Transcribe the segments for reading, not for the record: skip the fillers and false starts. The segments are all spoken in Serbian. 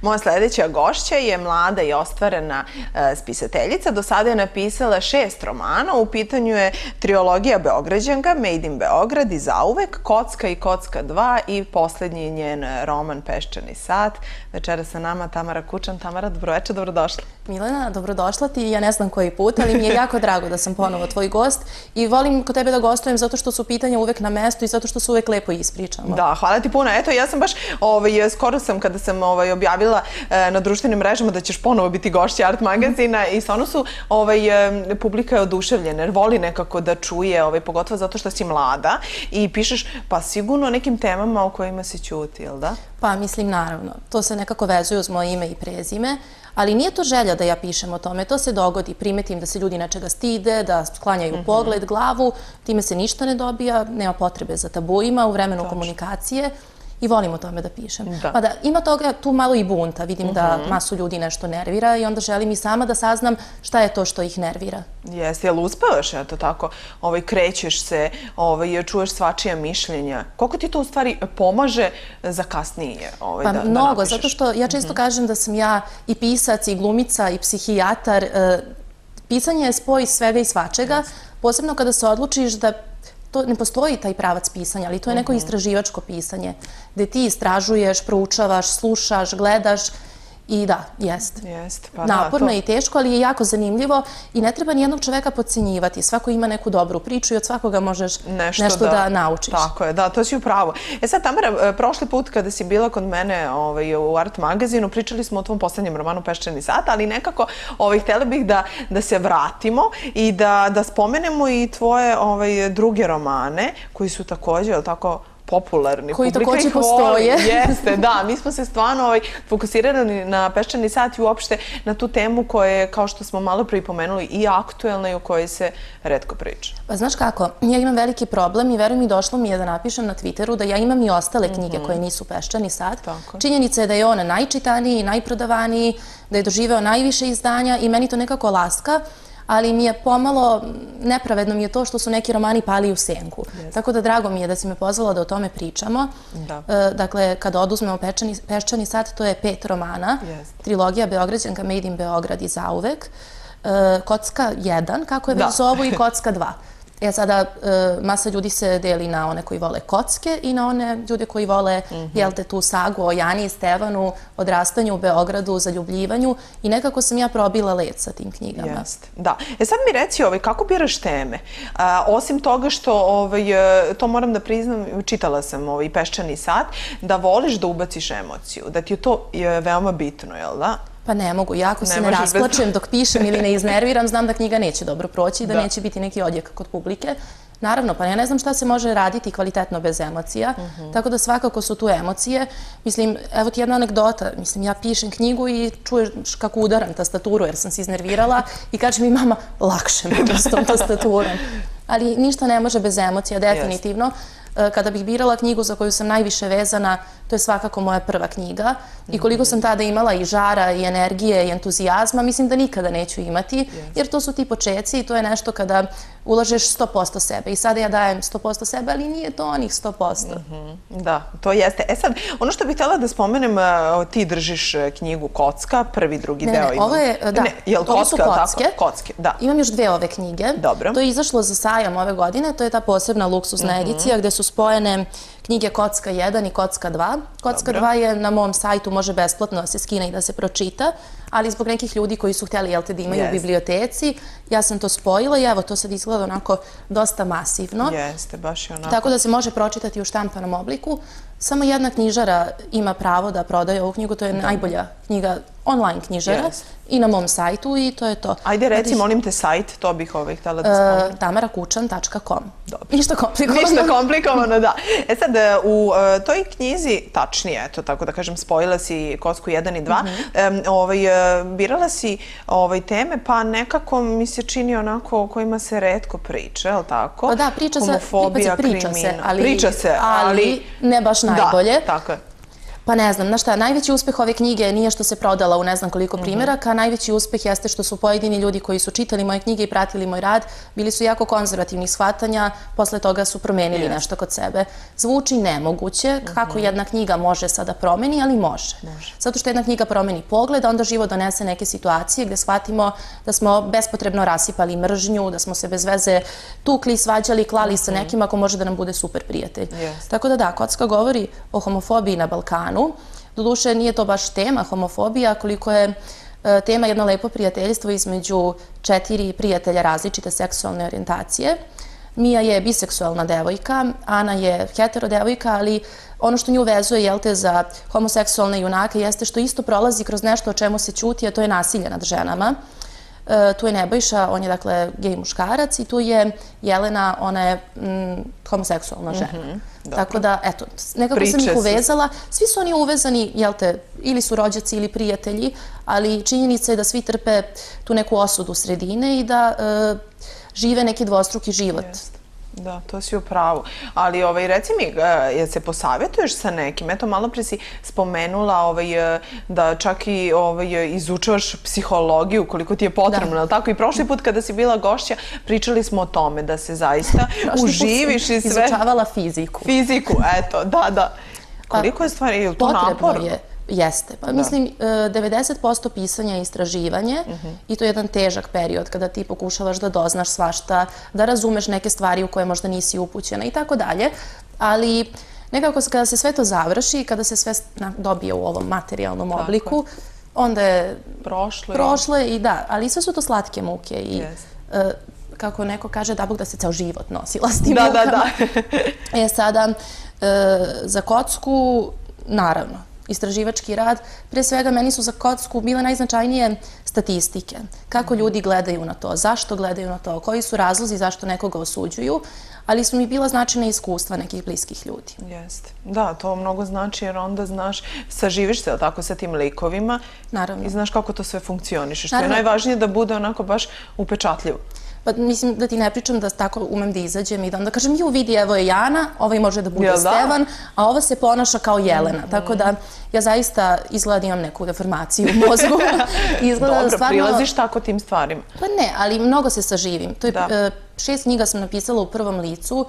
Moja sledeća gošća je mlada i ostvarena spisateljica. Do sada je napisala 6 romana. U pitanju je trilogija Beograđanka, Made in Beograd i Zauvek, Kocka i Kocka 2 i poslednji je njen roman Peščani sat. Večera sa nama Tamara Kučan. Tamara, dobroveče, dobrodošla. Milena, dobrodošla ti. Ja ne znam koji put, ali mi je jako drago da sam ponovo tvoj gost i volim kod tebe da gostujem zato što su pitanja uvek na mestu i zato što se uvek lepo ispričamo. Da, hvala ti puno. Eto, ja sam baš, skoro sam kada sam objavila na društvenim mrežama da ćeš ponovo biti gošća Art magazina i stvarno su publika je oduševljena jer voli nekako da čuje, pogotovo zato što si mlada i pišeš pa sigurno o nekim temama o kojima se ćuti, jel da? Pa mislim, naravno. To se nekako vezuje uz moje ime i prezime, ali nije to želja da ja pišem o tome. To se dogodi, primetim da se ljudi nečega stide, da sklanjaju pogled, glavu, time se ništa ne dobija, nema potrebe za tabuima u vremenu komunikacije i volim o tome da pišem. Pa da, ima toga tu malo i bunta, vidim da masu ljudi nešto nervira i onda želim i sama da saznam šta je to što ih nervira. Jeste, jel uspevaš, eto tako, krećeš se, čuješ svačija mišljenja. Koliko ti to u stvari pomaže za kasnije da napišeš? Pa mnogo, zato što ja često kažem da sam ja i pisac, i glumica, i psihijatar. Pisanje je spoj svega i svačega, posebno kada se odlučiš da ne postoji taj pravac pisanja, ali to je neko istraživačko pisanje, gde ti istražuješ, proučavaš, slušaš, gledaš i da, jest. Naporno je i teško, ali je jako zanimljivo i ne treba nijednog čoveka podcenjivati. Svako ima neku dobru priču i od svakoga možeš nešto da naučiš. Tako je, da, to si upravo. Sad, Tamara, prošli put kada si bila kod mene u Art magazinu, pričali smo o tvom poslednjem romanu Peščani sat, ali nekako htjela bih da se vratimo i da spomenemo i tvoje druge romane, koji su također, je li tako, popularni. Koji također postoje. Jeste, da. Mi smo se stvarno fokusirali na Peščani sat i uopšte na tu temu koja je, kao što smo malo prije pomenuli, i aktuelna i o kojoj se retko priča. Pa znaš kako, ja imam veliki problem i verujem mi došlo mi je da napišem na Twitteru da ja imam i ostale knjige koje nisu Peščani sat. Činjenica je da je on najčitaniji, najprodavaniji, da je doživeo najviše izdanja i meni to nekako laska, ali mi je pomalo, nepravedno mi je to što su neki romani pali u senku. Tako da drago mi je da si me pozvala da o tome pričamo. Dakle, kada oduzmemo Peščani sat, to je 5 romana. Trilogija Beograđanka, Made in Beograd i Zauvek. Kocka 1, kako je već zovu, i Kocka 2. Sada, masa ljudi se deli na one koji vole kocke i na one ljude koji vole, jel te, tu sagu o Jani i Stevanu, odrastanju u Beogradu, zaljubljivanju i nekako sam ja probila led sa tim knjigama. Da. Sad mi reci, kako biraš teme? Osim toga što, to moram da priznam, čitala sam Peščani sat, da voliš da ubaciš emociju, da ti je to veoma bitno, jel da? Pa ne mogu. Ja ako se ne rasplačem dok pišem ili ne iznerviram, znam da knjiga neće dobro proći i da neće biti neki odjek kod publike. Naravno, pa ja ne znam šta se može raditi kvalitetno bez emocija, tako da svakako su tu emocije. Mislim, evo ti jedna anegdota. Mislim, ja pišem knjigu i čuješ kako udaram tastaturu jer sam se iznervirala i kaže mi mama, lakše mi s tom tastaturom. Ali ništa ne može bez emocija, definitivno. Kada bih birala knjigu za koju sam najviše vezana, to je svakako moja prva knjiga i koliko sam tada imala i žara i energije i entuzijazma, mislim da nikada neću imati, jer to su ti počeci i to je nešto kada ulažeš 100% sebe i sada ja dajem 100% sebe, ali nije to onih 100%. Da, to jeste. Sad, ono što bih htjela da spomenem, ti držiš knjigu Kocka, prvi, drugi deo. Ne, ovo je, da, ovo su Kocke. Imam još 2 ove knjige. To je izašlo za sajam ove godine, to je ta posebna luksuzna edicija gde su spojene knjige Kocka 1 i Kocka 2. Kocka 2 je na mom sajtu, može besplatno da se skine i da se pročita, ali zbog nekih ljudi koji su htjeli da imaju u biblioteci, ja sam to spojila i evo, to sad izgleda onako dosta masivno. Jeste, baš je onako. Tako da se može pročitati u štampanom obliku. Samo jedna knjižara ima pravo da prodaje ovu knjigu, to je najbolja knjiga, online knjižara i na mom sajtu i to je to. Ajde, reci, molim te sajt, to bih htjela da spomenem. tamarakučan.com. Ništa komplikovano. Ništa komplikovano, da. Sad, u toj knjizi, tačnije, eto, tako da kažem, spojila si Kocku 1 i 2, birala si teme, pa nekako mi se čini onako o kojima se retko priča, je li tako? Pa da, priča se, homofobija, ali ne baš najbolje. Da, tako je. Pa ne znam, znaš šta, najveći uspeh ove knjige nije što se prodala u ne znam koliko primjeraka, najveći uspeh jeste što su pojedini ljudi koji su čitali moje knjige i pratili moj rad, bili su jako konzervativnih shvatanja, posle toga su promenili nešto kod sebe. Zvuči nemoguće kako jedna knjiga može sada promeni, ali može. Zato što jedna knjiga promeni pogled, onda život donese neke situacije gde shvatimo da smo bespotrebno rasipali mržnju, da smo se bez veze tukli, svađali, klali sa nekim ako može da nam bude super prijatelj. Tako da da, Kocka govori o homofobiji na Balkanu. Doduše, nije to baš tema homofobija, koliko je tema jedno lepo prijateljstvo između 4 prijatelja različite seksualne orijentacije. Mija je biseksualna devojka, Ana je hetero devojka, ali ono što nju vezuje, jel te, za homoseksualne junake jeste što isto prolazi kroz nešto o čemu se ćuti, a to je nasilje nad ženama. Tu je Nebojša, on je dakle gej muškarac i tu je Jelena, ona je homoseksualna žena. Tako da, eto, nekako sam ih uvezala. Svi su oni uvezani, jel te, ili su rođaci ili prijatelji, ali činjenica je da svi trpe tu neku osudu sredine i da žive neki dvostruki život. Da, to si u pravu. Ali reci mi, jel se posavjetuješ sa nekim? Eto, malo pre si spomenula da čak i izučavaš psihologiju koliko ti je potrebno, ali tako? I prošli put kada si bila gošća pričali smo o tome da se zaista uživiš i sve. Izučavala fiziku. Fiziku, eto, da. Koliko je stvari, je li to naporno? Potrebno je. Jeste. Pa mislim, 90% pisanja je istraživanje i to je jedan težak period kada ti pokušavaš da doznaš svašta, da razumeš neke stvari u koje možda nisi upućena i tako dalje. Ali nekako kada se sve to završi, kada se sve dobije u ovom materijalnom obliku, onda je prošlo i da, ali sve su to slatke muke i kako neko kaže, da Bog da se ceo život nosila s tim mukama. Sada, za Kocku, naravno, istraživački rad, pre svega meni su za Kocku bile najznačajnije statistike. Kako ljudi gledaju na to, zašto gledaju na to, koji su razlozi zašto nekoga osuđuju, ali su mi bila značajna iskustva nekih bliskih ljudi. Jeste. Da, to mnogo znači jer onda znaš, saživiš se tako sa tim likovima i znaš kako to sve funkcioniše. Što je najvažnije da bude onako baš upečatljivo. Pa mislim da ti ne pričam da tako umem da izađem i da onda kažem ju vidi evo je Jana, ovaj može da bude Stevan, a ova se ponaša kao Jelena. Tako da ja zaista izgleda imam neku deformaciju u mozgu. Dobro, prilaziš tako tim stvarima. Pa ne, ali mnogo se saživim. 6 knjiga sam napisala u prvom licu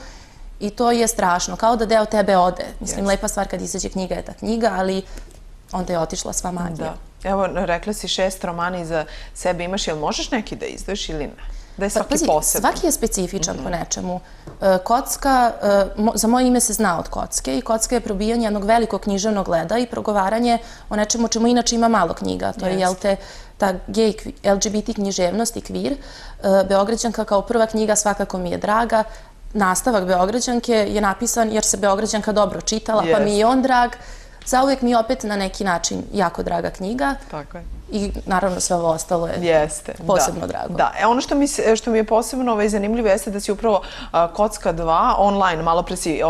i to je strašno, kao da deo tebe ode. Mislim, lepa stvar kad izađe knjiga je ta knjiga, ali onda je otišla sva magija. Evo, rekla si 6 romana iza sebe imaš, jel možeš neki da izdaš ili ne? Da je svaki poseban. Svaki je specifičan po nečemu. Kocka, za moje ime se zna od Kocke i Kocka je probijanje jednog velikog književnog leda i progovaranje o nečemu čemu inače ima malo knjiga. To je, jel te, ta gej, LGBT književnost i kvir. Beograđanka kao prva knjiga svakako mi je draga. Nastavak Beograđanke je napisan jer se Beograđanka dobro čitala, pa mi je on drag. Zauvek mi je opet na neki način jako draga knjiga. Tako je. I naravno sve ovo ostalo je posebno drago. Da, ono što mi je posebno zanimljivo jeste da si upravo Kocka 2 online, malo pre si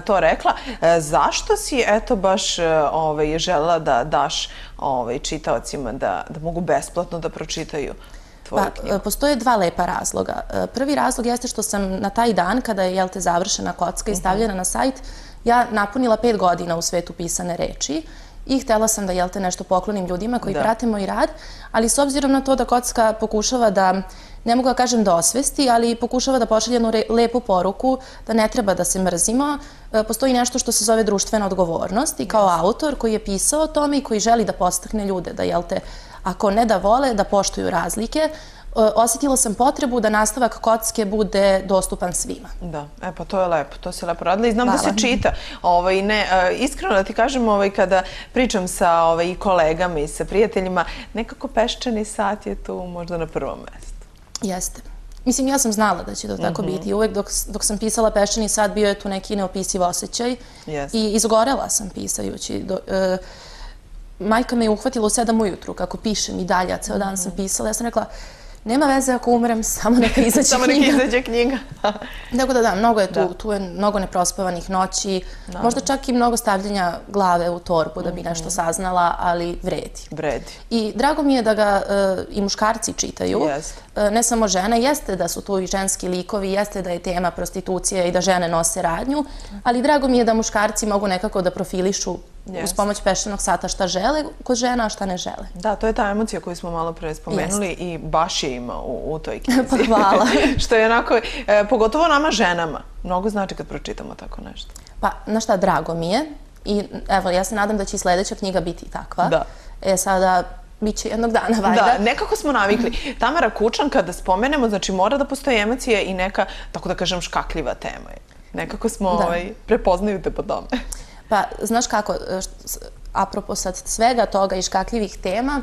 to rekla. Zašto si eto baš želela da daš čitaocima da mogu besplatno da pročitaju tvoju knjigu? Postoje 2 lepa razloga. Prvi razlog jeste što sam na taj dan kada je, jel te, završena Kocka i stavljena na sajt, ja napunila 5 godina u svetu pisane reči i htela sam da, jel te, nešto poklonim ljudima koji prate moj rad, ali s obzirom na to da Kocka pokušava da, ne mogu da kažem da osvesti, ali pokušava da pošalje jednu lepu poruku da ne treba da se mrzimo, postoji nešto što se zove društvena odgovornost i kao autor koji je pisao o tome i koji želi da podstakne ljude da, jel te, ako ne da vole, da poštuju razlike, osjetila sam potrebu da nastavak Kocke bude dostupan svima. Da, pa to je lepo, to si lepo radila i znam da se čita. Iskreno da ti kažem, kada pričam sa kolegama i sa prijateljima, nekako Peščani sat je tu možda na prvom mestu. Jeste. Mislim, ja sam znala da će to tako biti. Uvek dok sam pisala Peščani sat bio je tu neki neopisiv osjećaj i izgorela sam pisajući. Majka me je uhvatila u 7 ujutru kako pišem i dalje, a ceo dan sam pisala. Ja sam rekla, nema veze ako umrem, samo neka izađe knjiga. Samo neka izađe knjiga. Tako da, mnogo je tu je mnogo neprospavanih noći, možda čak i mnogo stavljanja glave u torbu da bi nešto saznala, ali vredi. Vredi. I drago mi je da ga i muškarci čitaju, ne samo žene, jeste da su tu i ženski likovi, jeste da je tema prostitucija i da žene nose radnju, ali drago mi je da muškarci mogu nekako da profilišu uz pomoć peščanog sata šta žele kod žena, a šta ne žele. Da, to je ta emocija koju smo malo pre spomenuli i baš je ima u toj knjizi. Pa hvala. Što je onako, pogotovo nama ženama, mnogo znači kad pročitamo tako nešto. Pa, znaš šta, drago mi je. I evo, ja se nadam da će i sledeća knjiga biti takva. Da. Sada, bit će jednog dana, valjda. Da, nekako smo navikli. Tamara Kučan, kada spomenemo, znači mora da postoji emocija i neka, tako da kažem, škakljiva tema je. Nekako smo, prepoznaju te po tome. Pa, znaš kako, apropo sad svega toga i škakljivih tema,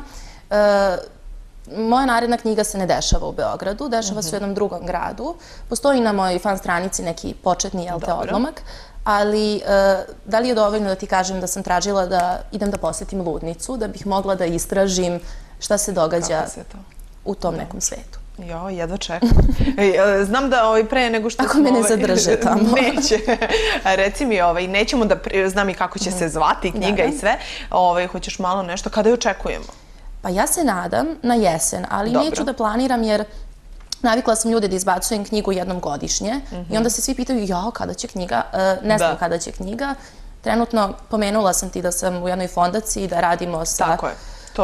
moja naredna knjiga se ne dešava u Beogradu, dešava se u jednom drugom gradu. Postoji na mojoj fan stranici neki početni, odlomak, ali da li je dovoljno da ti kažem da sam tražila da idem da posetim ludnicu, da bih mogla da istražim šta se događa u tom nekom svetu. Jo, jedva čekam. Znam da pre nego što... Ako me ne zadrže tamo. Neće. Reci mi, nećemo da... Znam i kako će se zvati knjiga i sve. Hoćeš malo nešto? Kada je očekujemo? Pa ja se nadam na jesen, ali neću da planiram jer navikla sam ljude da izbacujem knjigu jednom godišnje i onda se svi pitaju, jao, kada će knjiga? Ne znam kada će knjiga. Trenutno pomenula sam ti da sam u jednoj fondaciji, da radimo sa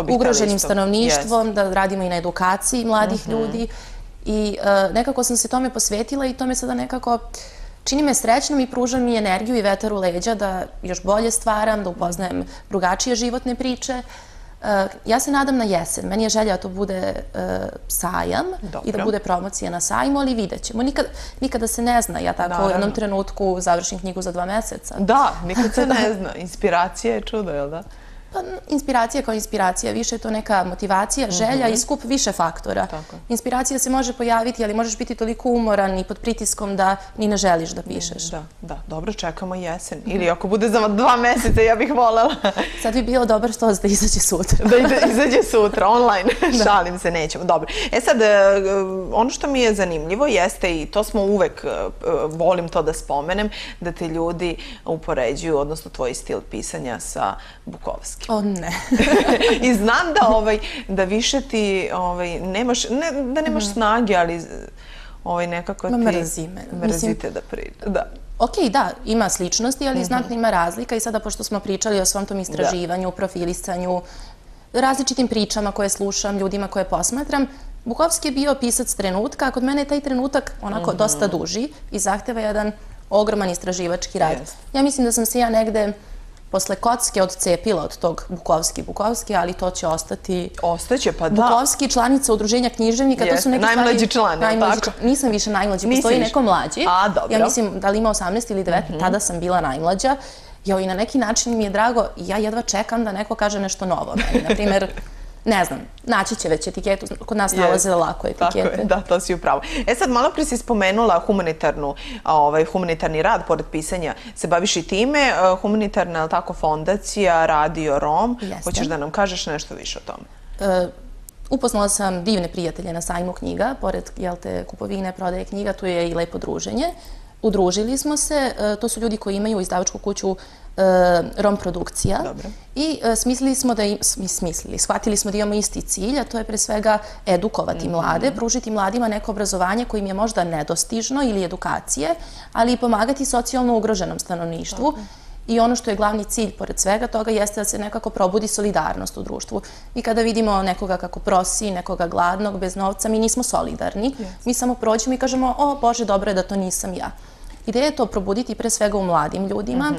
ugroženim stanovništvom, da radimo i na edukaciji mladih ljudi i nekako sam se tome posvetila i to me sada nekako čini me srećnom i pruža mi energiju i vetar u leđa da još bolje stvaram, da upoznajem drugačije životne priče. Ja se nadam na jesen. Meni je želja da to bude sajam i da bude promocija na sajmu, ali vidjet ćemo. Nikada se ne zna. Ja tako u jednom trenutku završim knjigu za 2 meseca. Da, nikad se ne zna. Inspiracija je čudo, jel da? Pa, inspiracija kao inspiracija, više je to neka motivacija, želja i skup više faktora. Inspiracija se može pojaviti, ali možeš biti toliko umoran i pod pritiskom da ni ne želiš da pišeš. Da, dobro, čekamo jesen. Ili ako bude za 2 meseca, ja bih voljela. Sad bi bilo dobar što da izađe sutra. Da izađe sutra, online. Šalim se, nećemo. Dobro. Sad, ono što mi je zanimljivo jeste, i to smo uvek, volim to da spomenem, da te ljudi upoređuju, odnosno tvoj stil pisanja sa Bukovskim. O, ne. I znam da više ti nemaš, ne da nemaš snage, ali nekako ti... Mrzi me. Mrzite da priča, da. Ok, da, ima sličnosti, ali znatno ima razlika i sada pošto smo pričali o svom tom istraživanju, profilisanju, različitim pričama koje slušam, ljudima koje posmatram, Bukovski je bio pisac trenutka, a kod mene je taj trenutak onako dosta duži i zahteva jedan ogroman istraživački rad. Ja mislim da sam se ja negde posle Kocke odcepila od tog Bukovski, ali to će ostati... Ostaće, pa da. Bukovski, članica Udruženja književnika, to su neki stvari... Najmlađi član, je li tako? Nisam više najmlađi, postoji neko mlađi. A, dobro. Ja mislim da li ima 18 ili 19, tada sam bila najmlađa. I na neki način mi je drago, ja jedva čekam da neko kaže nešto novo. Naprimjer, ne znam, naći će već etiketu, kod nas nalaze lako etikete. Tako je, da, to si upravo. Sad, malo pre si spomenula humanitarni rad, pored pisanja, se baviš i time, humanitarna, tako, fondacija, Radio Rom. Hoćeš da nam kažeš nešto više o tome? Upoznala sam divne prijatelje na sajmu knjiga, pored kupovine, prodaje knjiga, tu je i lepo druženje. Udružili smo se, to su ljudi koji imaju izdavačku kuću Rom produkcija i shvatili smo da imamo isti cilj, a to je pre svega edukovati mlade, pružiti mladima neko obrazovanje koje im je možda nedostižno ili edukacije, ali i pomagati socijalno ugroženom stanovništvu. I ono što je glavni cilj, pored svega toga, jeste da se nekako probudi solidarnost u društvu. I kada vidimo nekoga kako prosi, nekoga gladnog, bez novca, mi nismo solidarni. Mi samo prođemo i kažemo, o Bože, dobro je da to nisam ja. Ideja je to probuditi pre svega u mladim ljudima.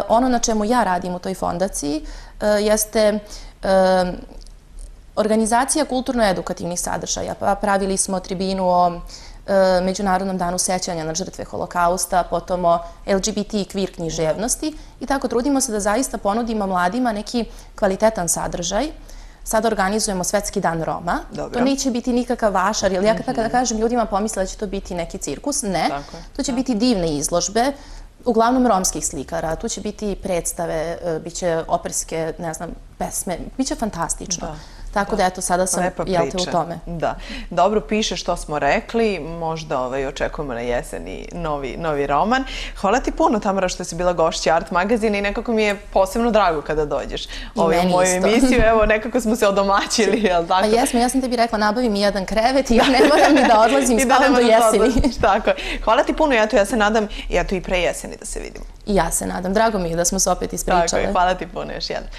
Ono na čemu ja radim u toj fondaciji jeste organizacija kulturno-edukativnih sadržaja. Pravili smo tribinu o Međunarodnom danu sećanja na žrtve Holokausta, potom o LGBT i queer književnosti i tako trudimo se da zaista ponudimo mladima neki kvalitetan sadržaj. Sad organizujemo Svetski dan Roma. To neće biti nikakav vašar, jer ja kada kažem ljudima pomisle da će to biti neki cirkus, ne. To će biti divne izložbe, uglavnom romskih slikara. Tu će biti predstave, bit će operske, ne znam, pesme, bit će fantastično. Tako da eto, sada sam, Lepa jel te, u priča. tome. Da. Dobro piše što smo rekli, možda očekujemo na jeseni novi roman. Hvala ti puno, Tamara, što si bila gošća Art magazina i nekako mi je posebno drago kada dođeš u moju emisiju. Evo, nekako smo se odomaćili, jel tako? Pa jesmo, ja sam tebi rekla, nabavi mi jedan krevet i ja ne moram ni da odlazim, spavam do jeseni. Tako je. Hvala ti puno, ja se nadam i pre jeseni da se vidimo. I ja se nadam. Drago mi je da smo se opet ispričale. Tako je, hvala ti puno još jednom.